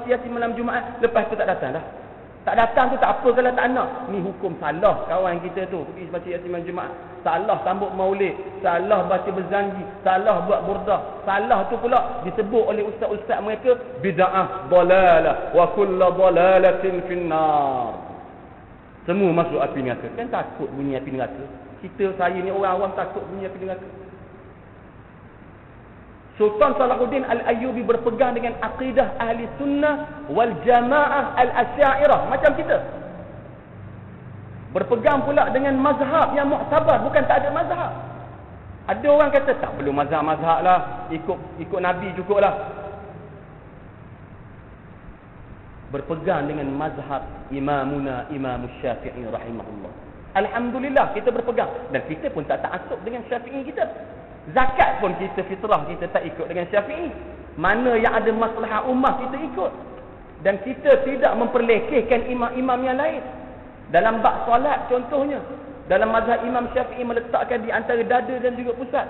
Yasin malam Jumaat, lepas tu tak datang dah. Tak datang tu tak apa kalau tak nak. Ni hukum salah kawan kita tu. Pergi baca Yasin malam Jumaat. Salah sambut maulid. Salah baca berzanji. Salah buat burdah. Salah tu pula disebut oleh ustaz-ustaz mereka bid'ah dalalah wa kullu dalalatin finnar. Semua masuk api neraka. Kan takut bunyi api neraka. Saya ni orang awam takut bunyi api neraka. Sultan Salahuddin Al-Ayyubi berpegang dengan akidah ahli sunnah wal jamaah al-asy'ariyah macam kita. Berpegang pula dengan mazhab yang muktabar, bukan tak ada mazhab. Ada orang kata tak perlu mazhab-mazhab lah, ikut Nabi cukup lah. Berpegang dengan mazhab Imamuna Imam Syafi'i rahimahullah. Alhamdulillah kita berpegang, dan kita pun tak ta'assub dengan Syafi'i kita. Zakat pun kita fitrah kita tak ikut dengan Syafi'i. Mana yang ada masalah ummah kita ikut. Dan kita tidak memperlekehkan imam-imam yang lain. Dalam bab solat contohnya, dalam mazhab Imam Syafi'i meletakkan di antara dada dan juga pusat.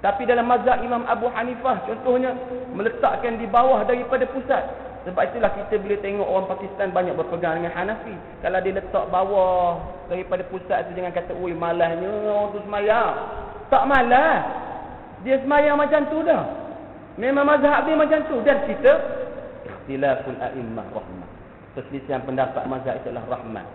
Tapi dalam mazhab Imam Abu Hanifah contohnya meletakkan di bawah daripada pusat. Sebab itulah kita bila tengok orang Pakistan banyak berpegang dengan Hanafi. Kalau dia letak bawah daripada pusat tu, jangan kata oi malahnya orang tu semayang. Tak malas. Dia semayang macam tu dah. Memang mazhab dia macam tu. Dan kita ikhtilaful a'immah rahmah. Perselisihan pendapat mazhab itu adalah rahmat.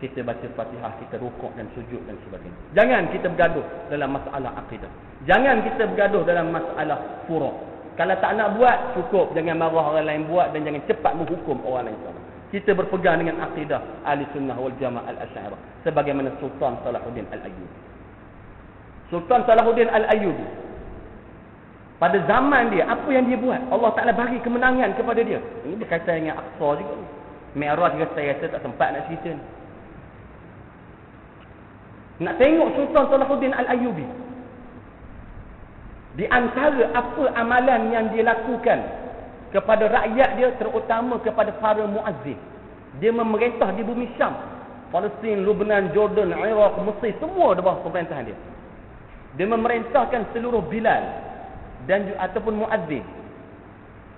Kita baca Fatihah, kita rukuk dan sujud dan sebagainya. Jangan kita bergaduh dalam masalah akidah. Jangan kita bergaduh dalam masalah furu'. Kalau tak nak buat, cukup. Jangan marah orang lain buat dan jangan cepat menghukum orang lain salah. Kita berpegang dengan akidah ahli sunnah wal jamaah al-asy'ariyah sebagaimana Sultan Salahuddin Al-Ayyubi. Sultan Salahuddin Al-Ayyubi, pada zaman dia, apa yang dia buat? Allah Ta'ala bagi kemenangan kepada dia. Ini berkaitan dengan Aqsa juga. Mi'raj saya rasa tak sempat nak cerita ni. Nak tengok Sultan Salahuddin Al-Ayyubi. Di antara apa amalan yang dia lakukan kepada rakyat dia, terutama kepada para muazzin. Dia memerintah di bumi Syam, Palestin, Lebanon, Jordan, Iraq, Mesir, semua di bawah pemerintahan dia. Dia memerintahkan seluruh Bilal dan ataupun muazzin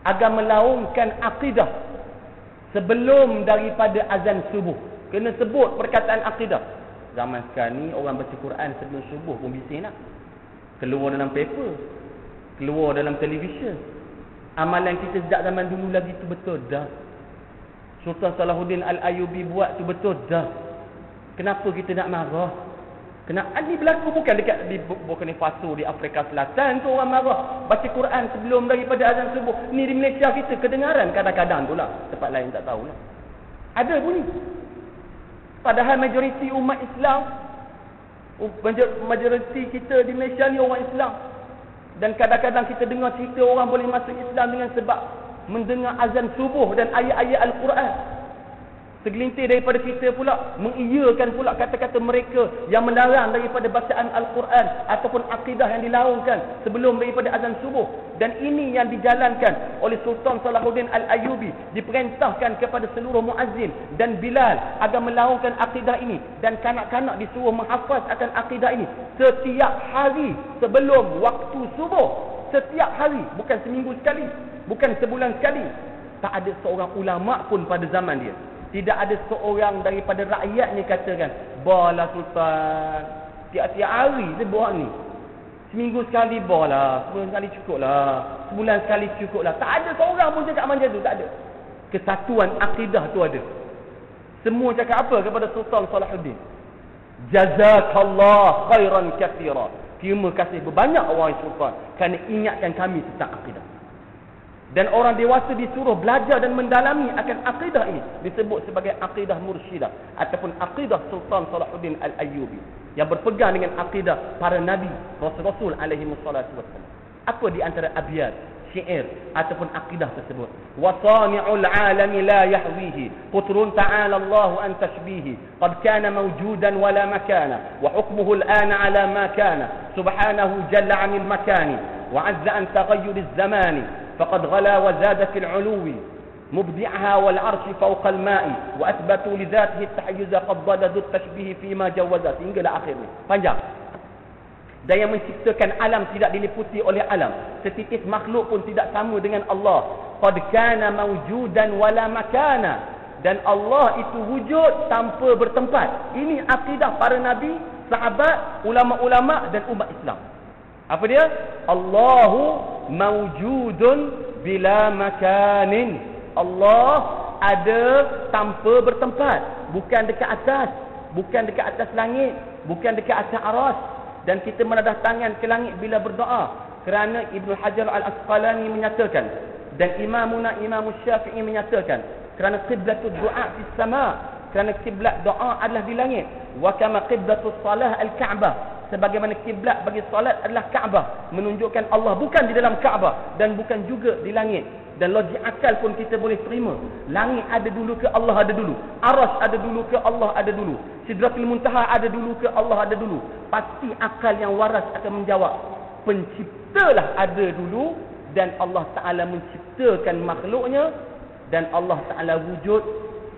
agar melaungkan akidah sebelum daripada azan subuh. Kena sebut perkataan akidah. Zaman sekarang ni orang baca Quran sebelum subuh pun bising nak. Keluar dalam paper, keluar dalam televisyen. Amalan kita sejak zaman dulu lagi tu betul dah. Sultan Salahuddin Al-Ayyubi buat tu betul dah. Kenapa kita nak marah? Kenapa ini berlaku bukan dekat di Burkina Faso, di Afrika Selatan tu orang marah baca Quran sebelum daripada azan subuh. Ni di Malaysia kita kedengaran kadang-kadang tu lah. Tempat lain tak tahulah. Ada bunyi. Padahal majoriti umat Islam, majoriti kita di Malaysia ni orang Islam. Dan kadang-kadang kita dengar cerita orang boleh masuk Islam dengan sebab mendengar azan subuh dan ayat-ayat Al-Quran. Segelintir daripada kita pula mengiyakan pula kata-kata mereka yang melarang daripada bacaan Al-Quran ataupun akidah yang dilaungkan sebelum daripada azan subuh. Dan ini yang dijalankan oleh Sultan Salahuddin Al-Ayyubi, diperintahkan kepada seluruh muazzin dan Bilal agar melaungkan akidah ini, dan kanak-kanak disuruh menghafaz akan akidah ini setiap hari sebelum waktu subuh. Setiap hari, bukan seminggu sekali, bukan sebulan sekali. Tak ada seorang ulama pun pada zaman dia, tidak ada seorang daripada rakyat ni katakan, "Balah Sultan, tiap-tiap hari dia buat ni. Seminggu sekali balah, sebulan sekali cukuplah, sebulan sekali cukuplah." Tak ada seorang pun cakap macam tu, tak ada. Kesatuan akidah tu ada. Semua cakap apa kepada Sultan Salahuddin? Jazakallah khairan katsira. Terima kasih berbanyak wahai Sultan kerana ingatkan kami tentang akidah. Dan orang dewasa disuruh belajar dan mendalami akan akidah ini, disebut sebagai akidah mursyidah ataupun akidah Sultan Salahuddin Al-Ayyubi, yang berpegang dengan akidah para nabi, rasul-rasul alaihi wassalatu wassalam. Apa di antara abiyat, syair ataupun akidah tersebut? Wasani'ul alami la yahwihi qutrun ta'ala Allahu an tashbihi qad kana mawjudan wa la makana wa hukmuhu al-ana ala ma kana subhanahu jalla 'anil makani wa 'azza an taghayyur az-zamani فقد غلا وزاد في العلو مبدعها والعرش فوق الماء وأثبتوا لذاته التحيز قد ضل ذو التشبيه فيما جوزت. Hinggalah akhirnya. Panjang. Dan yang menciptakan alam tidak diliputi oleh alam. Setitis makhluk pun tidak sama dengan Allah. qad kana mawjudan wala makana, dan Allah itu wujud tanpa bertempat. Ini akidah para nabi, sahabat, ulama-ulama dan umat Islam. Apa dia? Allahu mawjudun bila makanin. Allah ada tanpa bertempat, bukan dekat atas, bukan dekat atas langit, bukan dekat atas aras. Dan kita menadah tangan ke langit bila berdoa, kerana Ibnu Hajar Al-Asqalani menyatakan, dan Imamuna Imam Syafi'i menyatakan, kerana qiblatud du'a fis sama, kerana kiblat doa adalah di langit. Wa kama qiblatus salah al-Ka'bah, sebagaimana kiblat bagi solat adalah Kaabah, menunjukkan Allah bukan di dalam Kaabah dan bukan juga di langit. Dan logik akal pun kita boleh terima. Langit ada dulu ke Allah ada dulu? Aras ada dulu ke Allah ada dulu? Sidratul Muntaha ada dulu ke Allah ada dulu? Pasti akal yang waras akan menjawab, penciptalah ada dulu, dan Allah Ta'ala menciptakan makhluknya, dan Allah Ta'ala wujud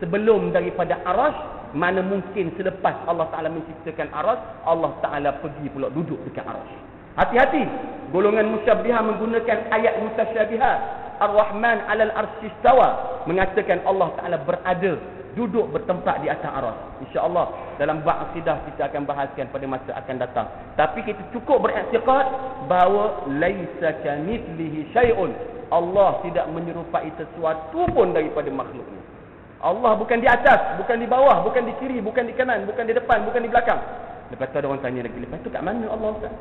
sebelum daripada aras. Mana mungkin selepas Allah Ta'ala menciptakan aras, Allah Ta'ala pergi pula duduk dekat aras. Hati-hati, golongan musyabbihah menggunakan ayat mutasyabihat. Ar-Rahman 'alal arsy istawa, mengatakan Allah Ta'ala berada, duduk bertempat di atas aras. InsyaAllah dalam bab akidah kita akan bahaskan pada masa akan datang. Tapi kita cukup beriktikad bahawa laisa kamitslihi syai'un, Allah tidak menyerupai sesuatu pun daripada makhluknya. Allah bukan di atas, bukan di bawah, bukan di kiri, bukan di kanan, bukan di depan, bukan di belakang. Lepas tu ada orang tanya lagi, lepas tu kat mana Allah Ustaz?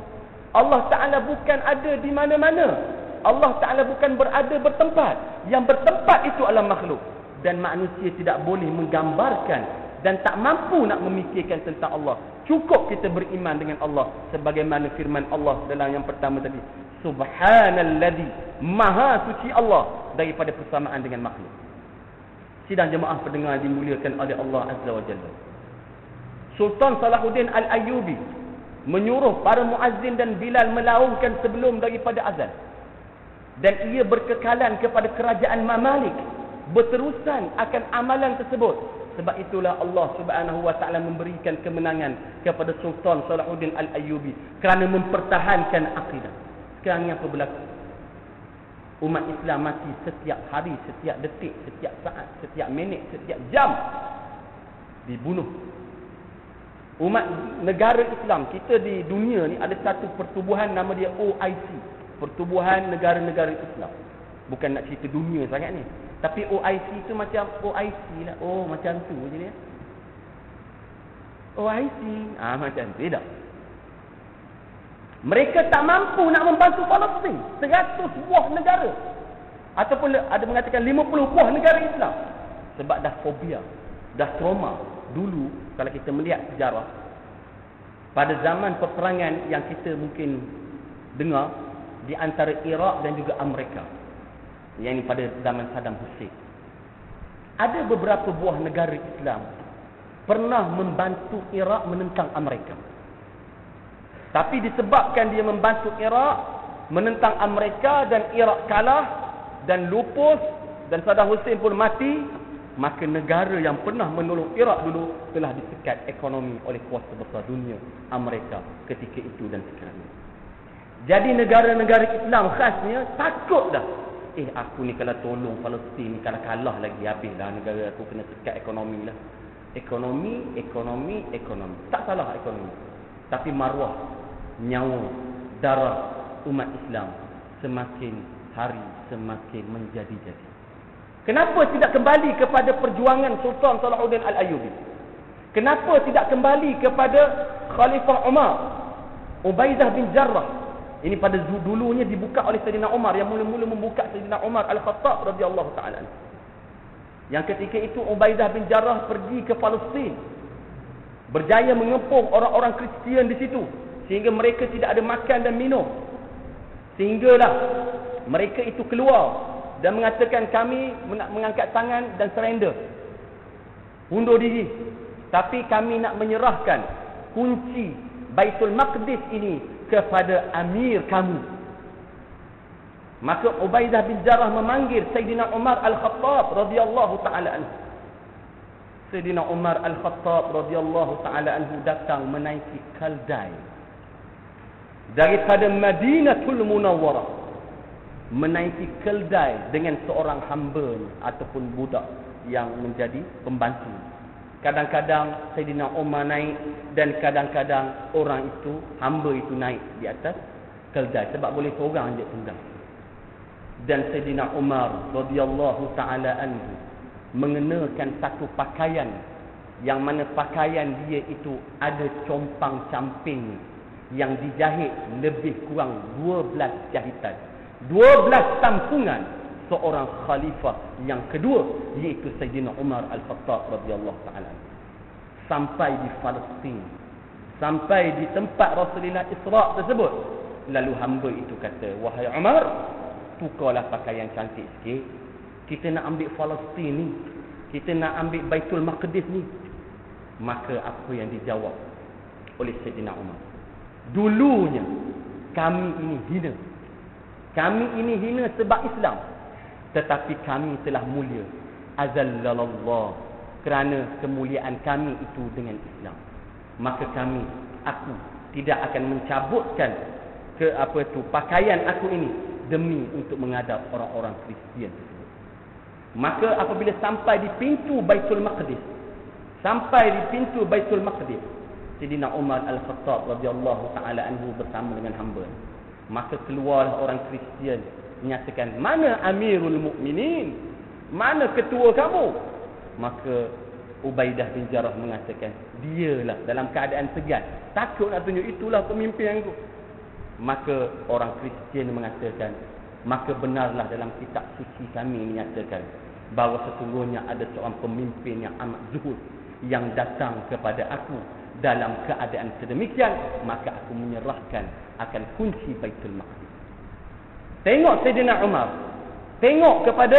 Allah Ta'ala bukan ada di mana-mana. Allah Ta'ala bukan berada bertempat. Yang bertempat itu adalah makhluk. Dan manusia tidak boleh menggambarkan dan tak mampu nak memikirkan tentang Allah. Cukup kita beriman dengan Allah. Sebagaimana firman Allah dalam yang pertama tadi. Subhanalladzi, maha suci Allah daripada persamaan dengan makhluk. Sidang jemaah pendengar dimuliakan oleh Allah Azza wa Jalla. Sultan Salahuddin Al-Ayyubi menyuruh para muazzin dan Bilal melaungkan sebelum daripada azan. Dan ia berkekalan kepada kerajaan Mamalik, berterusan akan amalan tersebut. Sebab itulah Allah Subhanahu wa Ta'ala memberikan kemenangan kepada Sultan Salahuddin Al-Ayyubi kerana mempertahankan akidah. Sekarang ni apa berlaku? Umat Islam mati setiap hari, setiap detik, setiap saat, setiap minit, setiap jam dibunuh. Umat negara Islam kita di dunia ni ada satu pertubuhan nama dia OIC, Pertubuhan Negara-Negara Islam. Bukan nak cerita dunia sangat ni, tapi OIC tu macam OIC lah. Oh macam tu je dia. OIC macam tu tak. Mereka tak mampu nak membantu Palestin. 100 buah negara, ataupun ada mengatakan 50 buah negara Islam. Sebab dah fobia, dah trauma. Dulu kalau kita melihat sejarah, pada zaman peperangan yang kita mungkin dengar di antara Iraq dan juga Amerika, yang ini pada zaman Saddam Hussein, ada beberapa buah negara Islam pernah membantu Iraq menentang Amerika. Tapi disebabkan dia membantu Iraq menentang Amerika dan Iraq kalah dan lupus dan Saddam Hussein pun mati, maka negara yang pernah menolong Iraq dulu telah disekat ekonomi oleh kuasa besar dunia, Amerika, ketika itu dan sekarang. Jadi negara-negara Islam khasnya takut dah. Aku ni kalau tolong Palestin ni, kalau kalah lagi habislah negara aku, kena sekat ekonomi lah. Ekonomi. Tak salah ekonomi. Tapi maruah, nyawa, darah umat Islam semakin hari semakin menjadi-jadi. Kenapa tidak kembali kepada perjuangan Sultan Salahuddin Al-Ayyubi? Kenapa tidak kembali kepada Khalifah Umar, Ubaidah bin Jarrah? Ini pada dulunya dibuka oleh Sayyidina Umar, yang mula-mula membuka Sayyidina Umar Al-Khattab radhiyallahu ta'ala. Yang ketika itu Ubaidah bin Jarrah pergi ke Palestin, berjaya mengepung orang-orang Kristian di situ, sehingga mereka tidak ada makan dan minum. Sehinggalah mereka itu keluar dan mengatakan, kami mengangkat tangan dan surrender, undur diri, tapi kami nak menyerahkan kunci Baitul Maqdis ini kepada amir kamu. Maka Ubaidah bin Jarrah memanggil Sayyidina Umar Al-Khattab radhiyallahu taala anhu. Sayyidina Umar Al-Khattab radhiyallahu taala anhu datang menaiki keldai daripada Madinatul Munawwarah menaiki keldai dengan seorang hamba ataupun budak yang menjadi pembantu. Kadang-kadang Sayyidina Umar naik dan kadang-kadang orang itu, hamba itu naik di atas keldai sebab boleh seorang je tunggang. Dan Sayyidina Umar radhiyallahu taala anhu mengenakan satu pakaian yang mana pakaian dia itu ada compang-camping yang dijahit lebih kurang 12 jahitan, 12 tampungan seorang khalifah yang kedua, iaitu Sayyidina Umar Al-Khattab radhiyallahu taala. Sampai di Palestin, sampai di tempat Rasulullah Isra' tersebut, lalu hamba itu kata, wahai Umar, tukarlah pakaian cantik sikit, kita nak ambil Palestin ni, kita nak ambil Baitul Maqdis ni. Maka apa yang dijawab oleh Sayyidina Umar, dulunya kami ini hina, kami ini hina sebab Islam, tetapi kami telah mulia, azallallah, kerana kemuliaan kami itu dengan Islam. Maka aku tidak akan mencabutkan pakaian aku ini demi untuk menghadap orang-orang Kristian tersebut. Maka apabila sampai di pintu Baitul Maqdis, Sayyidina Umar Al-Khattab radhiyallahu taala anhu bersama dengan hamba, maka keluarlah orang Kristian menyatakan, mana Amirul Mukminin, mana ketua kamu? Maka Ubaidah bin Jarrah mengatakan, dialah dalam keadaan segan, takut nak tunjuk, itulah pemimpin aku. Maka orang Kristian mengatakan, maka benarlah dalam kitab suci kami menyatakan bahawa sesungguhnya ada seorang pemimpin yang amat zuhud yang datang kepada aku dalam keadaan sedemikian, maka aku menyerahkan akan kunci Baitul Maqdis. Tengok Sayyidina Umar, tengok kepada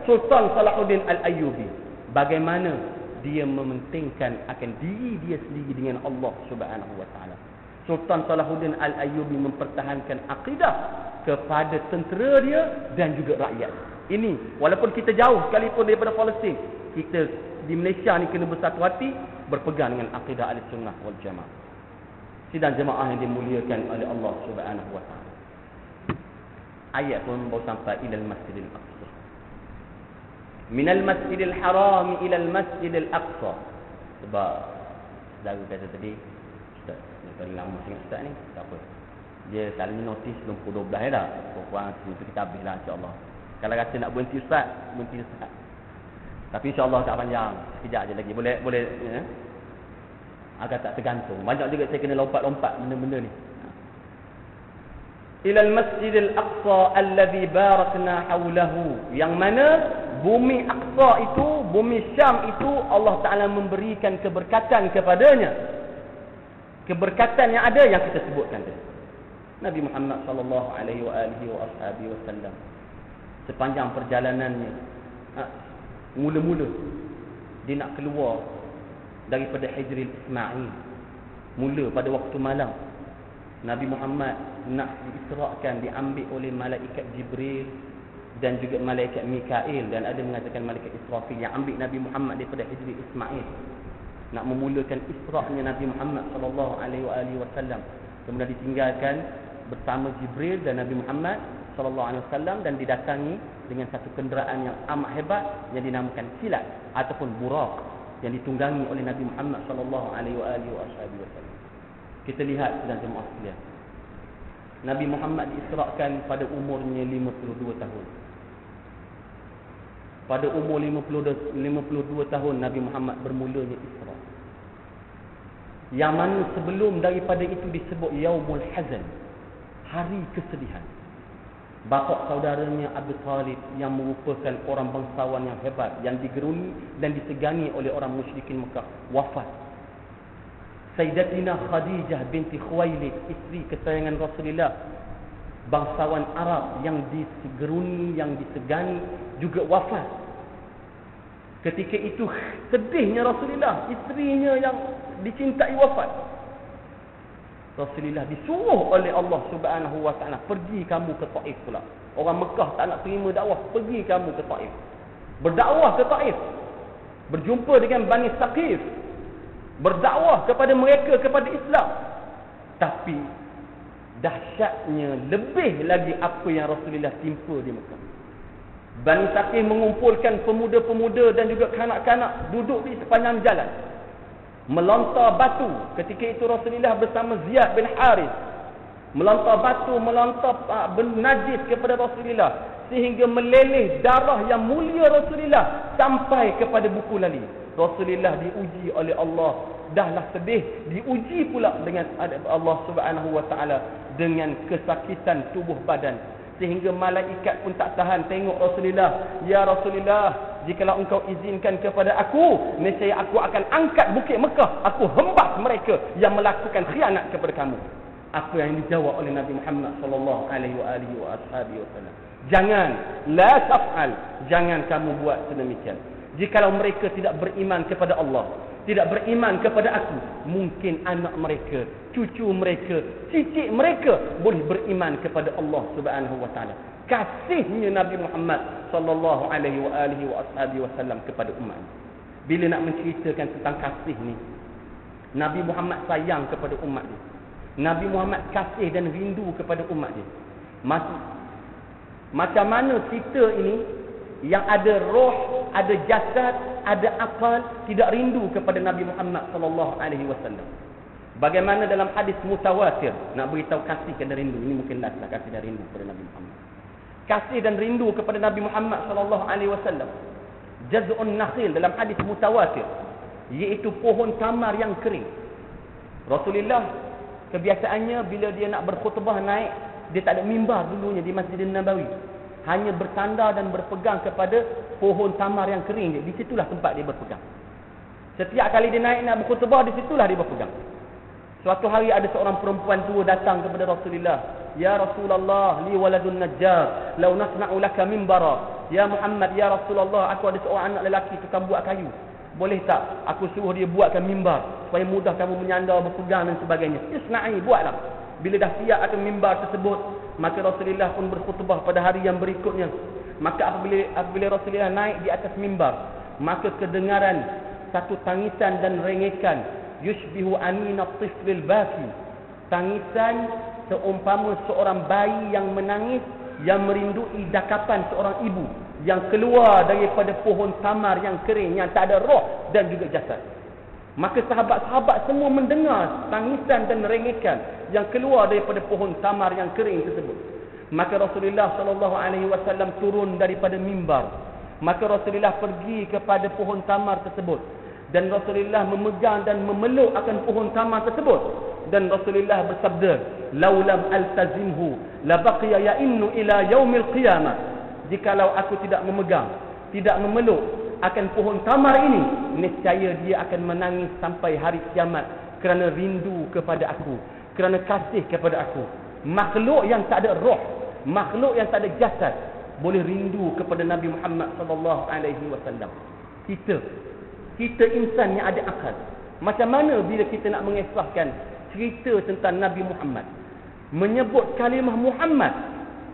Sultan Salahuddin Al-Ayyubi, bagaimana dia mementingkan akan diri dia sendiri dengan Allah Subhanahu wa taala. Sultan Salahuddin Al-Ayyubi mempertahankan akidah kepada tentera dia dan juga rakyat. Ini walaupun kita jauh sekalipun daripada Palestin, kita di Malaysia ni kena bersatu hati, berpegang dengan akidah Ahlussunnah wal Jamaah. Sidang jemaah yang dimuliakan oleh Allah Subhanahu wa taala. Ayat pun baru sampai ilal Masjidil Aqsa. Minal Masjidil Haram ilal Masjidil Aqsa. Sebab saudara kata tadi, Ustaz, paling lama sangat Ustaz ni, tak apa. Dia selalu notis belum pukul 12 dah. Kurang itu kita habislah insya-Allah. Kalau rasa nak berhenti Ustaz, berhenti Ustaz. Tapi insya-Allah tak panjang. Sekejap aja lagi. Boleh ya. Agak tak tergantung. Banyak juga saya kena lompat-lompat benda-benda ni. Ilal Masjidil Aqsa alladhi barakna hawlahu, yang mana bumi Aqsa itu, bumi Syam itu, Allah Ta'ala memberikan keberkatan kepadanya. Keberkatan yang ada yang kita sebutkan tadi. Nabi Muhammad sallallahu alaihi wasallam sepanjang perjalanannya, mula-mula dia nak keluar daripada Hijril Ismail, mula pada waktu malam, Nabi Muhammad nak diisrakan, diambil oleh malaikat Jibril dan juga malaikat Mikail, dan ada mengatakan malaikat Israfil yang ambil Nabi Muhammad daripada Hijril Ismail, nak memulakan Isra-nya Nabi Muhammad sallallahu alaihi wasallam. Kemudian ditinggalkan bersama Jibril dan Nabi Muhammad sallallahu alaihi wasallam, dan didatangi dengan satu kenderaan yang amat hebat yang dinamakan Silat ataupun Buraq, yang ditunggangi oleh Nabi Muhammad sallallahu alaihi wasallam. Kita lihat sedang jemaah sekalian, Nabi Muhammad diisrakan pada umurnya 52 tahun. Pada umur 52 tahun Nabi Muhammad bermulanya Isra. Yang mana sebelum daripada itu disebut Yaumul Hazan, hari kesedihan. Bapa saudaranya Abu Talib yang merupakan orang bangsawan yang hebat, yang digeruni dan disegani oleh orang musyrikin Mekah, wafat. Sayyidatina Khadijah binti Khuwailid, isteri kesayangan Rasulullah, bangsawan Arab yang digeruni, yang disegani, juga wafat. Ketika itu sedihnya Rasulullah, isterinya yang dicintai wafat. Rasulullah disuruh oleh Allah Subhanahu wa taala, pergi kamu ke Taif pula. Orang Mekah tak nak terima dakwah, pergi kamu ke Taif. Berdakwah ke Taif. Berjumpa dengan Bani Saqif. Berdakwah kepada mereka kepada Islam. Tapi dahsyatnya lebih lagi apa yang Rasulullah timpa di Mekah. Bani Saqif mengumpulkan pemuda-pemuda dan juga kanak-kanak duduk di sepanjang jalan, melontar batu. Ketika itu Rasulullah bersama Ziyad bin Harith melontar batu, melontar najis kepada Rasulullah, sehingga meleleh darah yang mulia Rasulullah sampai kepada buku lali. Rasulullah diuji oleh Allah, dahlah sedih, diuji pula dengan Allah Subhanahu wa taala dengan kesakitan tubuh badan, sehingga malaikat pun tak tahan tengok Rasulullah. Ya Rasulullah, jikalau engkau izinkan kepada aku, nescaya aku akan angkat bukit Mekah, aku hembas mereka yang melakukan khianat kepada kamu. Apa yang dijawab oleh Nabi Muhammad sallallahu alaihi wasallam? Jangan, la taf'al, jangan kamu buat sedemikian. Jikalau mereka tidak beriman kepada Allah, tidak beriman kepada aku, mungkin anak mereka, cucu mereka, cicit mereka boleh beriman kepada Allah Subhanahu wa taala. Kasihnya Nabi Muhammad sallallahu alaihi wasallam kepada umat. Bila nak menceritakan tentang kasih ni, Nabi Muhammad sayang kepada umat dia. Nabi Muhammad kasih dan rindu kepada umat dia. Macam mana kita ini yang ada roh, ada jasad, ada akal, tidak rindu kepada Nabi Muhammad sallallahu alaihi wasallam? Bagaimana dalam hadis mutawatir nak beritahu kasih dan rindu. Ini mungkin last lah, kasih dan rindu kepada Nabi Muhammad. Kasih dan rindu kepada Nabi Muhammad sallallahu alaihi wasallam. Jaz'un nakhil dalam hadis mutawatir, iaitu pohon tamar yang kering. Rasulullah kebiasaannya bila dia nak berkhutbah naik, dia tak ada mimbar dulunya di Masjidin Nabawi. Hanya bersandar dan berpegang kepada pohon tamar yang kering. Di situlah tempat dia berpegang. Setiap kali dia naik nak berkhutbah, di situlah dia berpegang. Suatu hari ada seorang perempuan tua datang kepada Rasulullah. Ya Rasulullah, li waladun najjar, law nasna'u laka mimbara. Ya Muhammad, ya Rasulullah, aku ada seorang anak lelaki tukang buat kayu. Boleh tak aku suruh dia buatkan mimbar supaya mudah kamu menyandar, berpegang dan sebagainya? Isna'i, buatlah. Bila dah siap akan mimbar tersebut, maka Rasulullah pun berkhutbah pada hari yang berikutnya. Maka apabila Rasulullah naik di atas mimbar, maka kedengaran satu tangisan dan rengekan, yushbihu anina tiflil baki. Tangisan seumpama seorang bayi yang menangis, yang merindui dakapan seorang ibu yang keluar daripada pohon tamar yang kering, yang tak ada roh dan juga jasad. Maka sahabat-sahabat semua mendengar tangisan dan rengekan yang keluar daripada pohon tamar yang kering tersebut. Maka Rasulullah sallallahu alaihi wasallam turun daripada mimbar. Maka Rasulullah pergi kepada pohon tamar tersebut, dan Rasulullah memegang dan memeluk akan pohon tamar tersebut, dan Rasulullah bersabda, laulam altazimhu la baqiya ya'innu ila yaumil qiyamah. Jikalau aku tidak memegang, tidak memeluk akan pohon tamar ini, nescaya dia akan menangis sampai hari kiamat kerana rindu kepada aku, kerana kasih kepada aku. Makhluk yang tak ada roh, makhluk yang tak ada jasad boleh rindu kepada Nabi Muhammad sallallahu alaihi wasallam. Kita insan yang ada akal, macam mana bila kita nak mengisahkan cerita tentang Nabi Muhammad, menyebut kalimah Muhammad,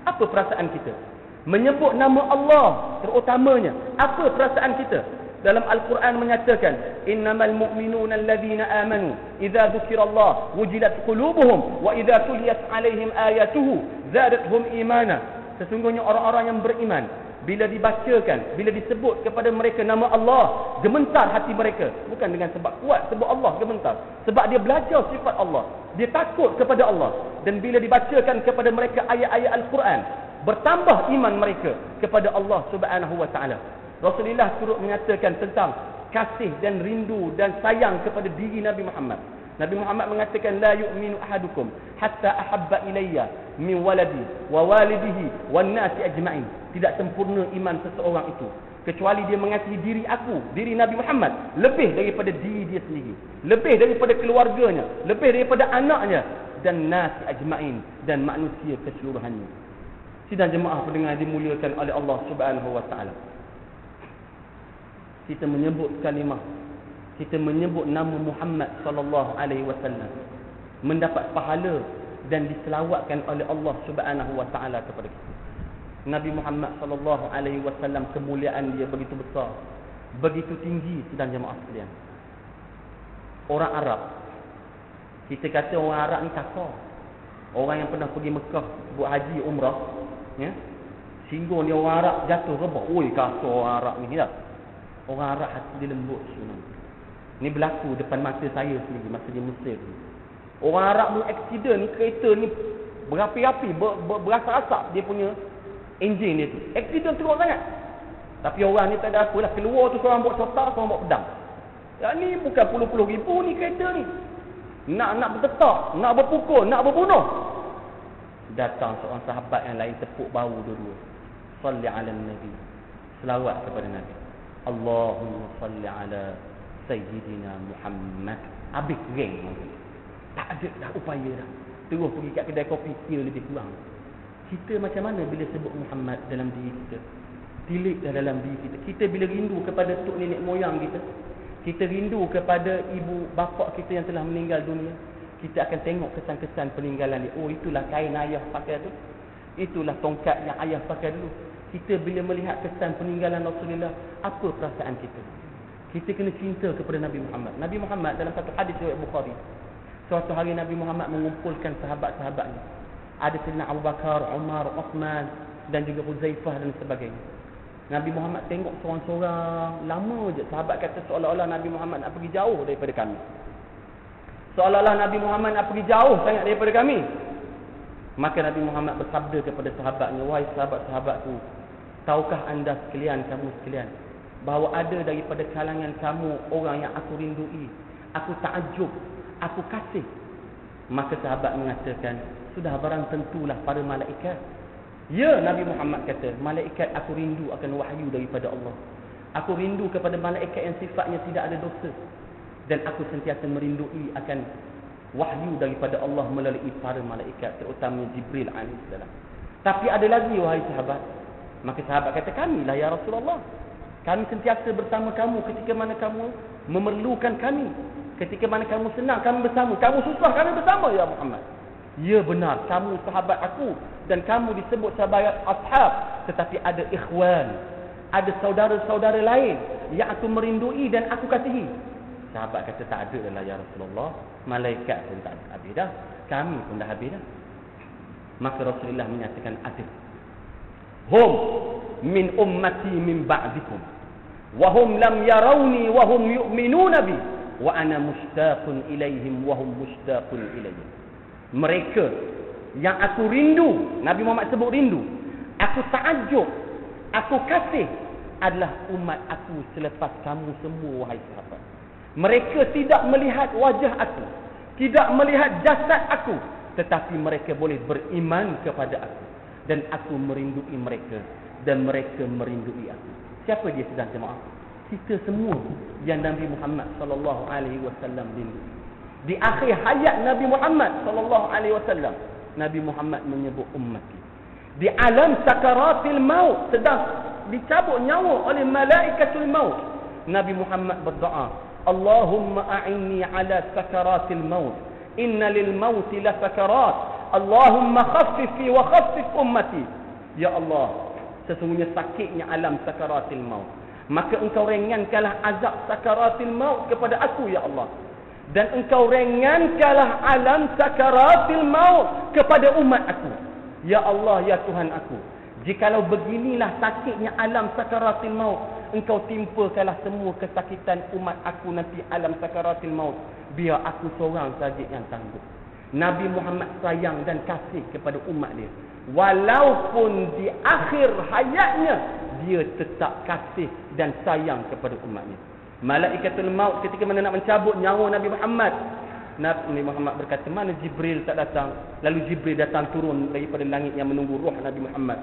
apa perasaan kita? Menyebut nama Allah terutamanya, apa perasaan kita? Dalam Al-Quran menyatakan, innamal mu'minuna alladhina amanu idza dzukirallah wujilat qulubuhum wa idza tuliyat alaihim ayatuhu zadatuhum imana. Sesungguhnya orang-orang yang beriman, bila dibacakan, bila disebut kepada mereka nama Allah, gementar hati mereka. Bukan dengan sebab kuat, sebab Allah gementar. Sebab dia belajar sifat Allah, dia takut kepada Allah. Dan bila dibacakan kepada mereka ayat-ayat Al-Quran, bertambah iman mereka kepada Allah Subhanahu wa taala. Rasulullah turut menyatakan tentang kasih dan rindu dan sayang kepada diri Nabi Muhammad. Nabi Muhammad mengatakan, la yu'minu ahadukum hatta ahabba ilayya min waladi wa walidihi wan nasi ajma'in. Tidak sempurna iman seseorang itu kecuali dia mengasihi diri aku, diri Nabi Muhammad, lebih daripada diri dia sendiri, lebih daripada keluarganya, lebih daripada anaknya, dan nasi ajma'in, dan manusia keseluruhannya. Sidang jemaah pendengar dimuliakan oleh Allah Subhanahu wa taala. Kita menyebut kalimah, kita menyebut nama Muhammad sallallahu alaihi wasallam, mendapat pahala dan diselawatkan oleh Allah Subhanahu wa taala kepada kita. Nabi Muhammad sallallahu alaihi wasallam, kemuliaan dia begitu besar, begitu tinggi. Sidang jemaah sekalian, orang Arab, kita kata orang Arab ni kasar. Orang yang pernah pergi Mekah buat haji umrah, ya. Singgung dia orang Arab jatuh rebah. Oi, kasar orang Arab ni dah. Orang Arab hati dia lembut sunat. Ni berlaku depan mata saya sendiri masa di Mesir. Orang Arab ni aksiden ni, kereta ni berapi-api, berasap-asap dia punya enjin dia tu. Aksiden teruk sangat. Tapi orang ni tak ada apalah, keluar tu seorang bawa cotak, seorang bawa pedang. Ya ni bukan puluh-puluh ribu ni kereta ni. Nak bertetak, nak berpukul, nak berbunuh. Datang seorang sahabat yang lain tepuk bahu dua-dua. Salli ala Nabi. Selawat kepada Nabi. Allahumma salli ala Sayyidina Muhammad. Habis geng. Tak ada dah upaya dah. Terus pergi kat kedai kopi, kira lebih kurang. Kita macam mana bila sebut Muhammad dalam diri kita? Tilik dah dalam diri kita. Kita bila rindu kepada tok nenek moyang kita, kita rindu kepada ibu bapa kita yang telah meninggal dunia, kita akan tengok kesan-kesan peninggalan dia. Oh, itulah kain ayah pakai tu. Itulah tongkat yang ayah pakai dulu. Kita bila melihat kesan peninggalan Rasulullah, apa perasaan kita? Kita kena cinta kepada Nabi Muhammad. Nabi Muhammad dalam satu hadis riwayat Bukhari, suatu hari Nabi Muhammad mengumpulkan sahabat-sahabatnya. Ada Sayyidina Abu Bakar, Umar, Uthman dan juga Huzaifah dan sebagainya. Nabi Muhammad tengok seorang-seorang, lama je. Sahabat kata seolah-olah Nabi Muhammad nak pergi jauh daripada kami. Seolah-olah Nabi Muhammad nak pergi jauh sangat daripada kami. Maka Nabi Muhammad bersabda kepada sahabatnya, wahai sahabat-sahabatku, tahukah anda sekalian, kamu sekalian, bahawa ada daripada kalangan kamu orang yang aku rindui, aku takjub, aku kasih. Maka sahabat mengatakan, sudah barang tentulah para malaikat. Ya, Nabi Muhammad kata, malaikat aku rindu akan wahyu daripada Allah. Aku rindu kepada malaikat yang sifatnya tidak ada dosa. Dan aku sentiasa merindui akan wahyu daripada Allah melalui para malaikat, terutama Jibril AS. Tapi ada lagi wahai sahabat. Maka sahabat kata, kamilah ya Rasulullah. Kami sentiasa bersama kamu ketika mana kamu memerlukan kami. Ketika mana kamu senang, kami bersama. Kamu susah, kami bersama ya Muhammad. Ya benar, kamu sahabat aku dan kamu disebut sahabat ashab. Tetapi ada ikhwan, ada saudara-saudara lain yang aku merindui dan aku kasihi. Sahabat kata, tak ada lah ya Rasulullah. Malaikat pun tak habis dah, kami pun dah habis dah. Maka Rasulullah menyatakan, ada. Hum min ummati min ba'dikum wa hum lam yarawni wa hum yu'minuna bi wa ana mushtaqun ilaihim wa hum mushtaqun ilayya. Mereka yang aku rindu, Nabi Muhammad sebut rindu, aku takjub, aku kasih, adalah umat aku selepas kamu semua wahai sahabat. Mereka tidak melihat wajah aku, tidak melihat jasad aku, tetapi mereka boleh beriman kepada aku. Dan aku merindui mereka dan mereka merindui aku. Siapa dia sedang jemaah? Kita semua yang Nabi Muhammad sallallahu alaihi wasallam rindu. Di akhir hayat Nabi Muhammad sallallahu alaihi wasallam, Nabi Muhammad menyebut ummati. Di alam sakaratil maut, sedang dicabut nyawa oleh malaikatul maut, Nabi Muhammad berdoa, Allahumma a'inni ala sakaratil maut. Inna lil mauti la sakarat. Allahumma khaffifi wa khaffif ummati. Ya Allah, sesungguhnya sakitnya alam sakaratil maut, maka engkau ringankanlah azab sakaratil maut kepada aku ya Allah. Dan engkau ringankanlah alam sakaratil maut kepada umat aku. Ya Allah, ya Tuhan aku, jikalau beginilah sakitnya alam sakaratil maut, engkau timpakanlah semua kesakitan umat aku nanti alam sakaratil maut. Biar aku seorang saja yang tangguh. Nabi Muhammad sayang dan kasih kepada umat dia. Walaupun di akhir hayatnya, dia tetap kasih dan sayang kepada umatnya. Malaikatul maut ketika mana nak mencabut nyawa Nabi Muhammad, Nabi Muhammad berkata, mana Jibril tak datang? Lalu Jibril datang turun daripada langit yang menunggu roh Nabi Muhammad.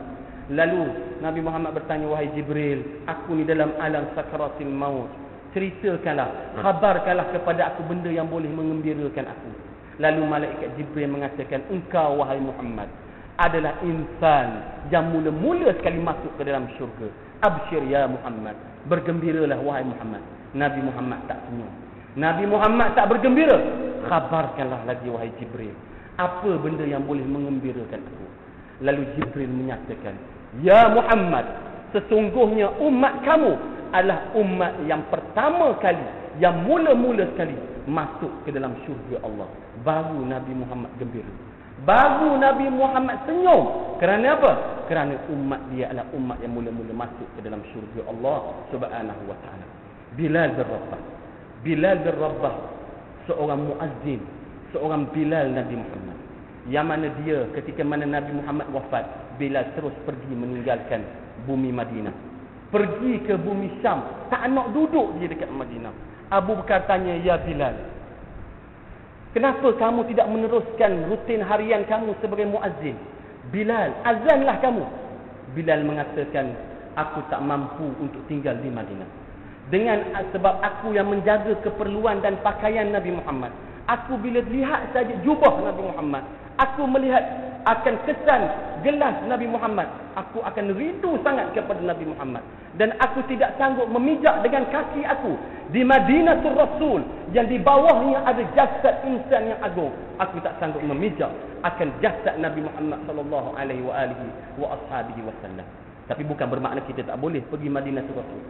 Lalu Nabi Muhammad bertanya, wahai Jibril, aku ni dalam alam sakaratil maut, ceritakanlah, khabarkanlah kepada aku benda yang boleh mengembirakan aku. Lalu malaikat Jibril mengatakan, engkau wahai Muhammad adalah insan yang mula-mula sekali masuk ke dalam syurga. Absyir ya Muhammad, bergembiralah wahai Muhammad. Nabi Muhammad tak senyum, Nabi Muhammad tak bergembira. Khabarkanlah lagi wahai Jibril, apa benda yang boleh mengembirakan aku. Lalu Jibril menyatakan, ya Muhammad, sesungguhnya umat kamu adalah umat yang pertama kali, yang mula-mula sekali masuk ke dalam syurga Allah. Baru Nabi Muhammad gembira. Baru Nabi Muhammad senyum. Kerana apa? Kerana umat dia adalah umat yang mula-mula masuk ke dalam syurga Allah Subhanahu wa taala. Bilal bin Rabah. Bilal bin Rabah seorang muazzin, seorang Bilal Nabi Muhammad. Yang mana dia ketika mana Nabi Muhammad wafat, Bilal terus pergi meninggalkan bumi Madinah. Pergi ke bumi Syam, tak nak duduk dia dekat Madinah. Abu Bakar tanya, "Ya Bilal, kenapa kamu tidak meneruskan rutin harian kamu sebagai muazzin? Bilal, azanlah kamu." Bilal mengatakan, "Aku tak mampu untuk tinggal di Madinah. Dengan sebab aku yang menjaga keperluan dan pakaian Nabi Muhammad. Aku bila lihat saja jubah Nabi Muhammad, aku melihat akan kesan gelas Nabi Muhammad, aku akan rindu sangat kepada Nabi Muhammad. Dan aku tidak sanggup memijak dengan kaki aku di Madinatul Rasul yang di bawahnya ada jasad insan yang agung. Aku tak sanggup memijak akan jasad Nabi Muhammad sallallahu alaihi wa ashabihi wasallam." Tapi bukan bermakna kita tak boleh pergi Madinatul Rasul.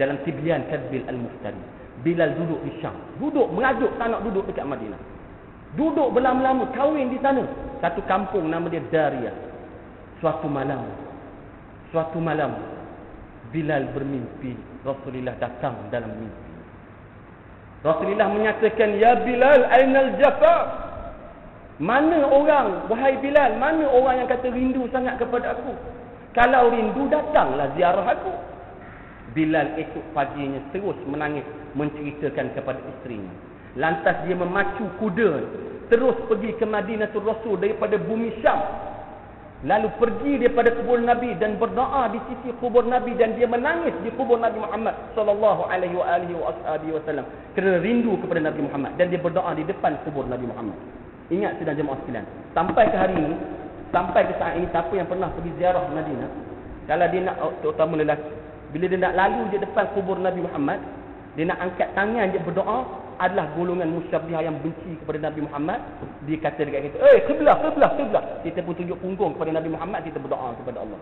Dalam Tibyan Kadbil Al-Muftari, Bilal duduk di Syam, duduk mengajuk tak nak duduk dekat Madinah. Duduk berlama-lama, kahwin di sana. Satu kampung nama dia Dariyah. Suatu malam Bilal bermimpi Rasulullah datang dalam mimpi. Rasulullah menyatakan, "Ya Bilal, ainal jafa?" Mana orang, wahai Bilal, mana orang yang kata rindu sangat kepada aku? Kalau rindu, datanglah ziarah aku. Bilal esok paginya terus menangis menceritakan kepada isterinya. Lantas dia memacu kuda terus pergi ke Madinatul Rasul daripada bumi Syam. Lalu pergi daripada kubur Nabi dan berdoa di sisi kubur Nabi, dan dia menangis di kubur Nabi Muhammad sallallahu alaihi wasallam kerana rindu kepada Nabi Muhammad, dan dia berdoa di depan kubur Nabi Muhammad. Ingat sedang jemaah sekalian, sampai ke hari ini, sampai ke saat ini, siapa yang pernah pergi ziarah Madinah, kalau dia nak, terutama lelaki, bila dia nak lalu di depan kubur Nabi Muhammad, dia nak angkat tangan dia berdoa, adalah golongan musyabbihah yang benci kepada Nabi Muhammad. Dia kata dekat kita, qiblah. Kita pun tunjuk punggung kepada Nabi Muhammad, kita berdoa kepada Allah.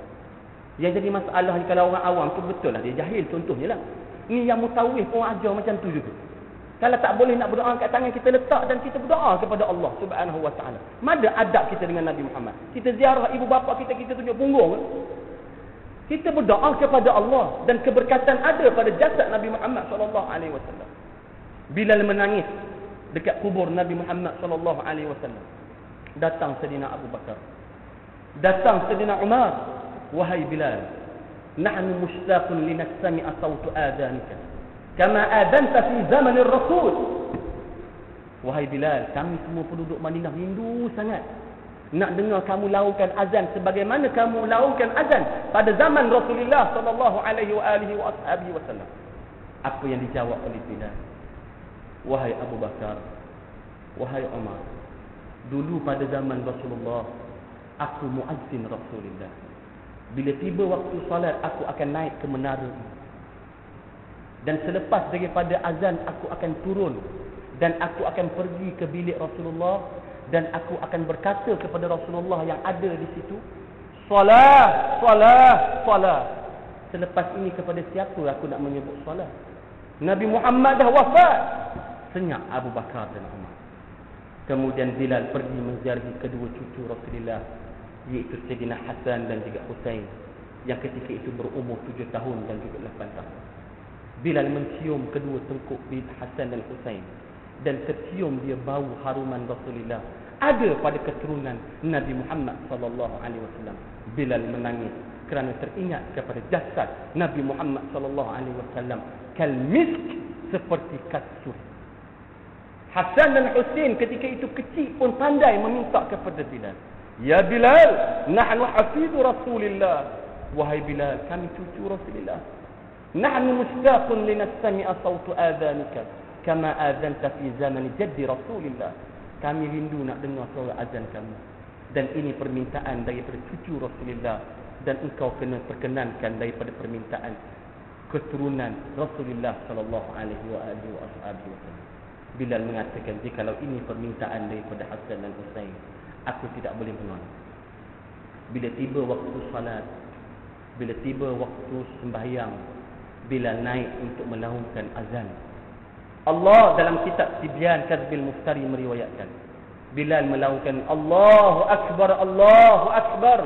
Yang jadi masalah kalau orang awam tu, betul lah, dia jahil contohnya lah. Ni yang mutawif pun ajar macam tu juga. Kalau tak boleh nak berdoa, angkat tangan kita letak dan kita berdoa kepada Allah Subhanahu wa taala. Mana adab kita dengan Nabi Muhammad? Kita ziarah ibu bapa kita, kita tunjuk punggung. Kita berdoa kepada Allah, dan keberkatan ada pada jasad Nabi Muhammad sallallahu alaihi wasallam. Bilal menangis dekat kubur Nabi Muhammad sallallahu alaihi wasallam. Datang Sayyidina Abu Bakar, datang Sayyidina Umar, "Wahai Bilal, nahnu mushtaqun linastami'a sawtu adhanika kama adanta fi zamanir Rasul." Wahai Bilal, kami semua penduduk Madinah rindu sangat nak dengar kamu laungkan azan sebagaimana kamu laungkan azan pada zaman Rasulullah sallallahu alaihi wasallam. Apa yang dijawab oleh Bilal? "Wahai Abu Bakar, wahai Umar, dulu pada zaman Rasulullah, aku muazzin Rasulullah. Bila tiba waktu salat, aku akan naik ke menara ini. Dan selepas daripada azan, aku akan turun. Dan aku akan pergi ke bilik Rasulullah. Dan aku akan berkata kepada Rasulullah yang ada di situ, Salah. Selepas ini kepada siapa aku nak menyebut salat? Nabi Muhammad dah wafat." Senyap Abu Bakar dan Umar. Kemudian Bilal pergi menziarahi kedua cucu Rasulullah, iaitu Sayyidina Hasan dan juga Husain, yang ketika itu berumur 7 tahun dan juga 8 tahun. Bilal mencium kedua tengkuk Hasan dan Husain, dan tercium dia bau haruman Rasulullah ada pada keturunan Nabi Muhammad sallallahu alaihi wasallam. Bilal menangis kerana teringat kepada jasad Nabi Muhammad sallallahu alaihi wasallam, kal misk, seperti kasur. Hasan dan Husain ketika itu kecil pun pandai meminta kepada Bilal, "Ya Bilal, nahnu hafizu Rasulillah." Wahai Bilal, kami cucu Rasulullah. "Nahnu mushtaqun linastami'a sawtu adhanika kama azanta fi zaman jaddi Rasulillah." Kami rindu nak dengar suara azan kamu, dan ini permintaan daripada cucu Rasulullah, dan engkau kena perkenankan daripada permintaan keturunan Rasulullah sallallahu alaihi wasallam. Bilal mengatakan, "Jikalau ini permintaan daripada Hasan dan Husain, aku tidak boleh menolak." Bila tiba waktu salat, bila tiba waktu sembahyang, Bilal naik untuk melaungkan azan. Allah dalam kitab Tibyan Kadbil Muftari meriwayatkan, Bilal melakukan Allahu Akbar, Allahu Akbar.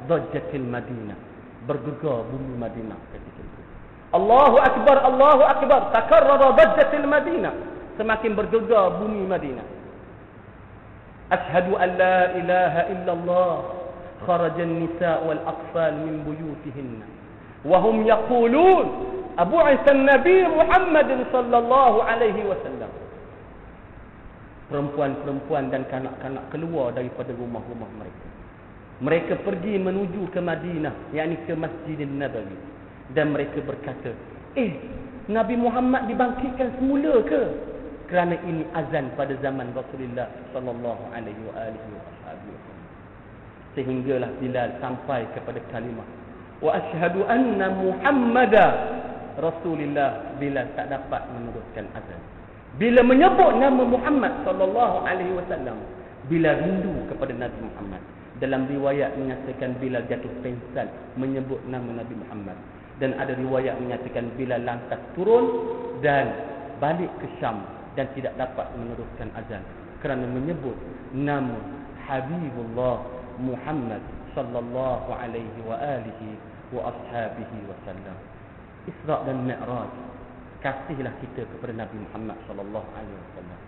Dajjatil Madinah. Bergegar bumi Madinah ketika itu. Allahu Akbar, Allahu Akbar. Takarrara dajjatil Madinah. Semakin bergegar bumi Madinah. Ashhadu an la ilaha illallah. Kharaja an-nisa' wal atfal min buyutihinna. Wa hum yaqulun abu'itha an-nabi Muhammad sallallahu alaihi wasallam. Perempuan-perempuan dan kanak-kanak keluar daripada rumah-rumah mereka. Mereka pergi menuju ke Madinah, yakni ke Masjidin Nabawi. Dan mereka berkata, Nabi Muhammad dibangkitkan semula ke? Kerana ini azan pada zaman Rasulullah sallallahu alaihi wasallam. Sehinggalah Bilal sampai kepada kalimah wa asyhadu anna Muhammada Rasulullah. Bilal tak dapat meneruskan azan. Bila menyebut nama Muhammad sallallahu alaihi wasallam, Bilal rindu kepada Nabi Muhammad. Dalam riwayat menyatakan Bilal jatuh pingsan menyebut nama Nabi Muhammad. Dan ada riwayat menyatakan Bilal lantas turun dan balik ke Syam dan tidak dapat meneruskan azan kerana menyebut nama Habibullah Muhammad sallallahu alaihi wa alihi wa ashabihi wasallam. Isra dan Mi'raj. Kasihlah kita kepada Nabi Muhammad sallallahu alaihi wasallam.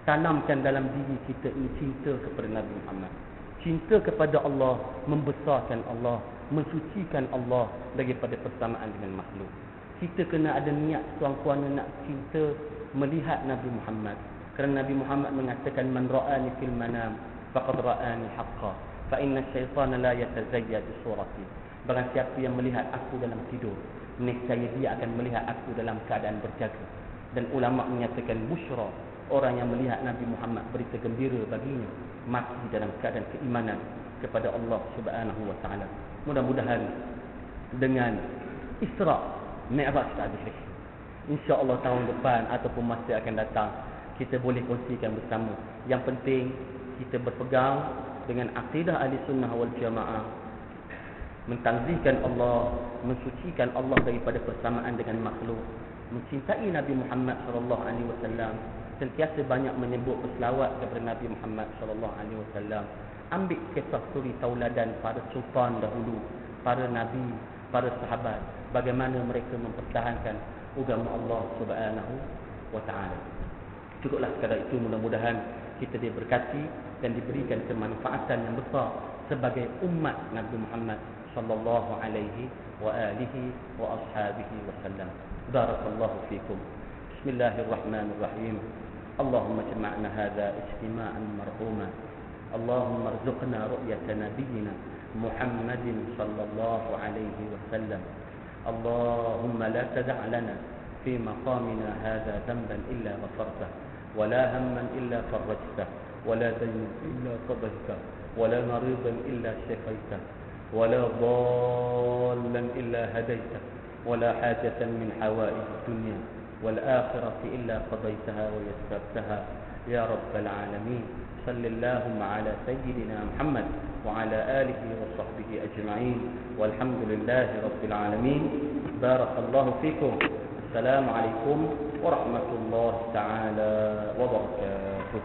Tanamkan dalam diri kita ini cinta kepada Nabi Muhammad. Cinta kepada Allah, membesarkan Allah, mensucikan Allah daripada persamaan dengan makhluk. Kita kena ada niat tuan-tuan nak cinta melihat Nabi Muhammad. Kerana Nabi Muhammad mengatakan man ra'ani fil manam faqad ra'ani haqqan fa inna asy-syaitana la yatazayyad bi surati. Barang siapa yang melihat aku dalam tidur, nescaya dia akan melihat aku dalam keadaan berjaga. Dan ulama menyatakan busyra, orang yang melihat Nabi Muhammad berita gembira baginya mati dalam keadaan keimanan kepada Allah Subhanahu wa taala. Mudah-mudahan dengan Isra Mi'raj tadi, insya-Allah tahun depan ataupun masa akan datang kita boleh kongsikan bersama. Yang penting kita berpegang dengan akidah ahli sunnah wal jamaah, mentangzihkan Allah, mensucikan Allah daripada persamaan dengan makhluk, mencintai Nabi Muhammad sallallahu alaihi wasallam, sentiasa banyak menyebut berselawat kepada Nabi Muhammad sallallahu alaihi wasallam. Ambil kisah suri tauladan para sultan dahulu, para nabi, para sahabat, bagaimana mereka mempertahankan agama Allah Subhanahu wa taala. Cukuplah sekadar itu, mudah-mudahan kita diberkati dan diberikan kemanfaatan yang besar sebagai umat Nabi Muhammad sallallahu alaihi wa alihi wa ashabihi wasallam. Barakallahu fikum. Bismillahirrahmanirrahim. Allahumma jama'na hadha ijtima'an marhuma. Allahumma arzuqna ru'yata nabiyyina Muhammadin sallallahu alaihi wasallam. Allahumma la tada' lana fi maqamina hadha dhanban illa ghafartah, wa la hamman illa farajtah, wa la daynan illa qadaytah, wa la maridan illa shafaytah, wa la dhallan illa hadaytah, wa la hajatan min hawaij dunya wal akhirati illa qadaytaha wa yassartaha ya rabbal alamin. Sallallahu ala sayyidina Muhammad wa ala alihi wa sahbihi ajma'in walhamdulillahi rabbil alamin. Barakallahu fikum. Assalamu alaikum warahmatullahi ta'ala wabarakatuh.